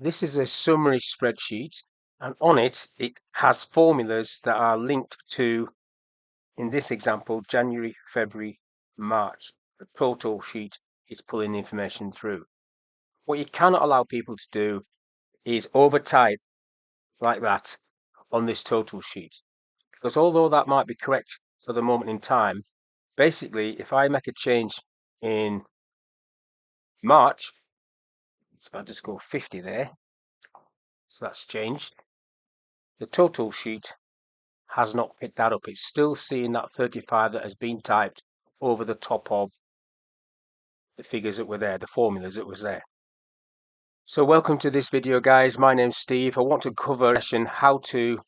This is a summary spreadsheet, and on it, it has formulas that are linked to, in this example, January, February, March. The total sheet is pulling the information through. What you cannot allow people to do is overtype like that on this total sheet, because although that might be correct for the moment in time, basically, if I make a change in March, so I'll just go 50 there, so that's changed. The total sheet has not picked that up. It's still seeing that 35 that has been typed over the top of the figures that were there, the formulas that was there. So welcome to this video, guys. My name's Steve. I want to cover how to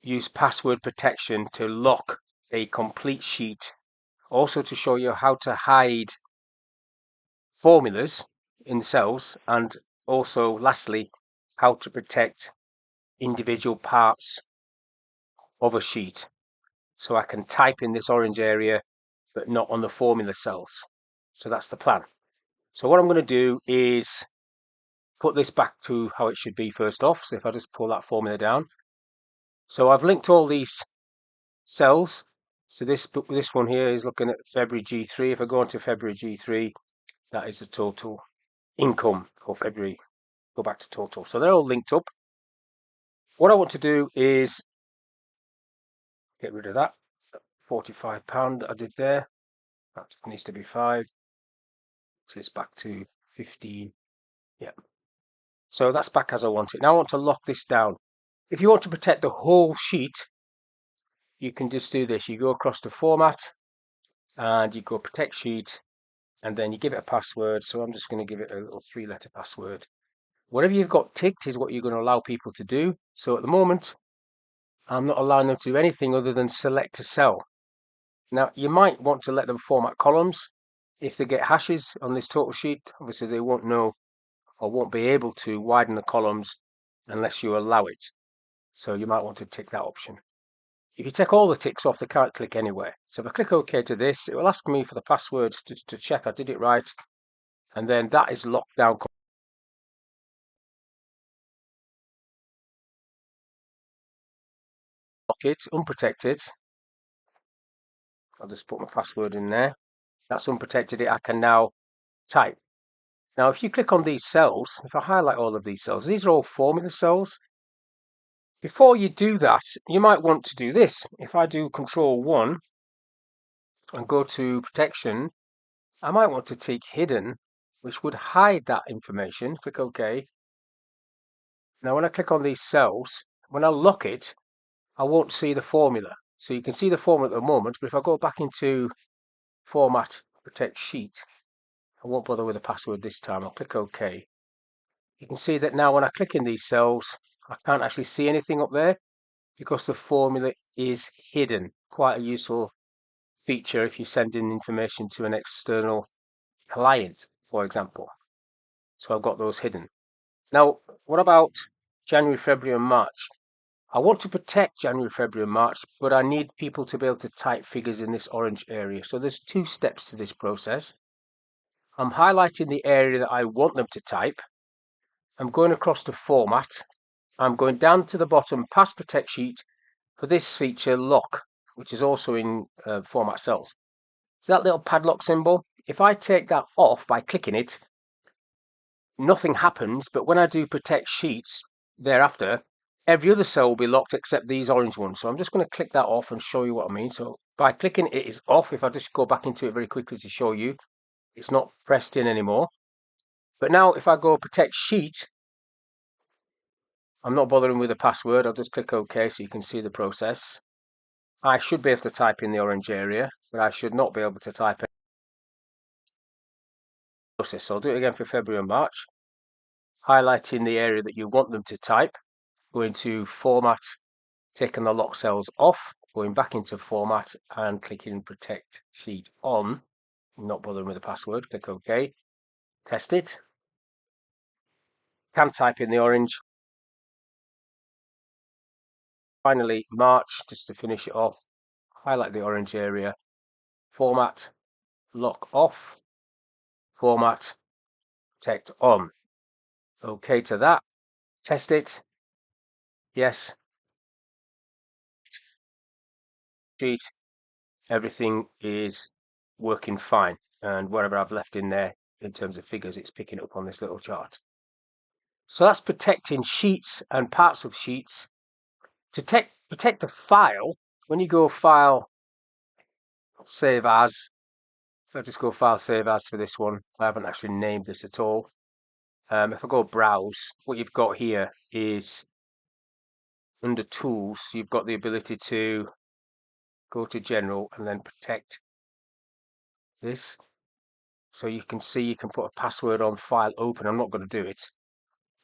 use password protection to lock a complete sheet. Also to show you how to hide formulas in cells, and also lastly, how to protect individual parts of a sheet. So I can type in this orange area, but not on the formula cells. So that's the plan. So what I'm going to do is put this back to how it should be first off. So if I just pull that formula down. So I've linked all these cells. So this one here is looking at February G3. If I go into February G3, that is the total income for February. Go back to total. So they're all linked up. What I want to do is get rid of that £45 that I did there. That needs to be 5. So it's back to 15. Yeah. So that's back as I want it. Now I want to lock this down. If you want to protect the whole sheet, you can just do this. You go across to format and you go protect sheet, and then you give it a password. So I'm just going to give it a little 3-letter password. Whatever you've got ticked is what you're going to allow people to do. So at the moment, I'm not allowing them to do anything other than select a cell. Now, you might want to let them format columns. If they get hashes on this total sheet, obviously they won't know or won't be able to widen the columns unless you allow it. So you might want to tick that option. If you take all the ticks off, they can't click anywhere. So if I click OK to this, it will ask me for the password just to check I did it right. And then that is locked down. Lock it, unprotected. I'll just put my password in there. That's unprotected. I can now type. Now, if you click on these cells, if I highlight all of these cells, these are all formula cells. Before you do that, you might want to do this. If I do Control-1 and go to protection, I might want to tick hidden, which would hide that information. Click OK. Now, when I click on these cells, when I lock it, I won't see the formula. So you can see the formula at the moment, but if I go back into Format, Protect Sheet, I won't bother with the password this time. I'll click OK. You can see that now when I click in these cells, I can't actually see anything up there because the formula is hidden. Quite a useful feature if you send in information to an external client, for example. So I've got those hidden. Now, what about January, February, and March? I want to protect January, February, and March, but I need people to be able to type figures in this orange area. So there's 2 steps to this process. I'm highlighting the area that I want them to type. I'm going across to Format. I'm going down to the bottom past Protect Sheet for this feature Lock, which is also in Format Cells. So that little padlock symbol, if I take that off by clicking it, nothing happens, but when I do Protect Sheets thereafter, every other cell will be locked except these orange ones. So I'm just going to click that off and show you what I mean. So by clicking it is off. If I just go back into it very quickly to show you, it's not pressed in anymore. But now if I go Protect Sheet, I'm not bothering with the password. I'll just click OK so you can see the process. I should be able to type in the orange area, but I should not be able to type in the process. So I'll do it again for February and March. Highlighting the area that you want them to type. Going to Format, taking the lock cells off, going back into Format and clicking Protect Sheet on. Not bothering with the password. Click OK. Test it. Can type in the orange. Finally, March, just to finish it off. Highlight the orange area. Format, lock off. Format, protect on. Okay to that. Test it. Yes. Sheet. Everything is working fine. And whatever I've left in there in terms of figures, it's picking up on this little chart. So that's protecting sheets and parts of sheets. To protect the file, when you go File, Save As, if I just go File, Save As for this one, I haven't actually named this at all. If I go Browse, what you've got here is under Tools, you've got the ability to go to General and then Protect this. So you can see you can put a password on File Open. I'm not going to do it,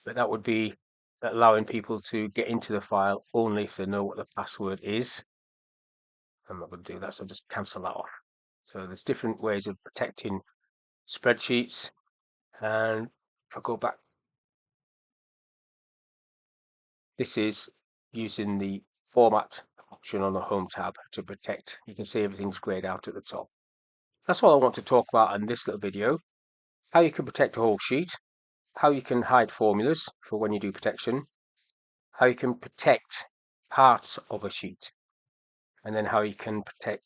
but that would be allowing people to get into the file only if they know what the password is. I'm not going to do that, so I'll just cancel that off. So there's different ways of protecting spreadsheets. And if I go back, this is using the Format option on the Home tab to protect. You can see everything's grayed out at the top. That's all I want to talk about in this little video. How you can protect a whole sheet, how you can hide formulas for when you do protection, how you can protect parts of a sheet, and then how you can protect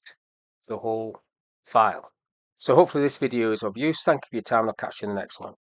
the whole file. So hopefully this video is of use. Thank you for your time. I'll catch you in the next one.